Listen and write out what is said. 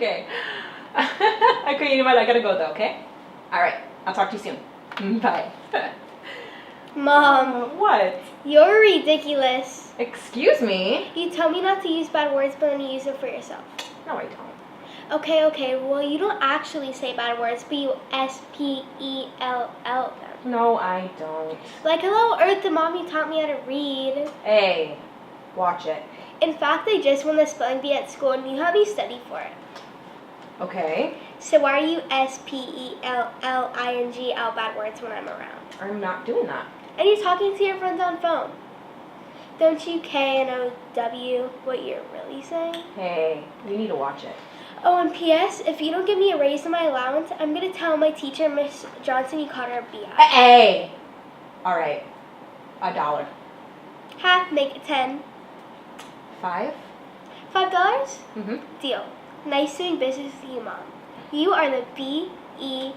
Okay. Okay, you know what? I gotta go though, okay? Alright, I'll talk to you soon. Bye. Mom, What? you're ridiculous. Excuse me? You tell me not to use bad words, but then you use it for yourself. No, I don't. Okay, well, you don't actually say bad words, but you spell them. No, I don't. Like Hello Earth, the mommy taught me how to read. Hey, watch it. In fact, I just won the spelling bee at school, and you have me study for it. Okay. So why are you spelling out bad words when I'm around? I'm not doing that. And you're talking to your friends on phone. Don't you K-N-O-W what you're really saying? Hey, you need to watch it. Oh, and P.S., if you don't give me a raise in my allowance, I'm going to tell my teacher, Miss Johnson, you called her a B.I. Hey! Alright. $1. Half, make it 10. 5? $5? Mm-hmm. Deal. Nice doing business with you, Mom. You are the B-E-S-T.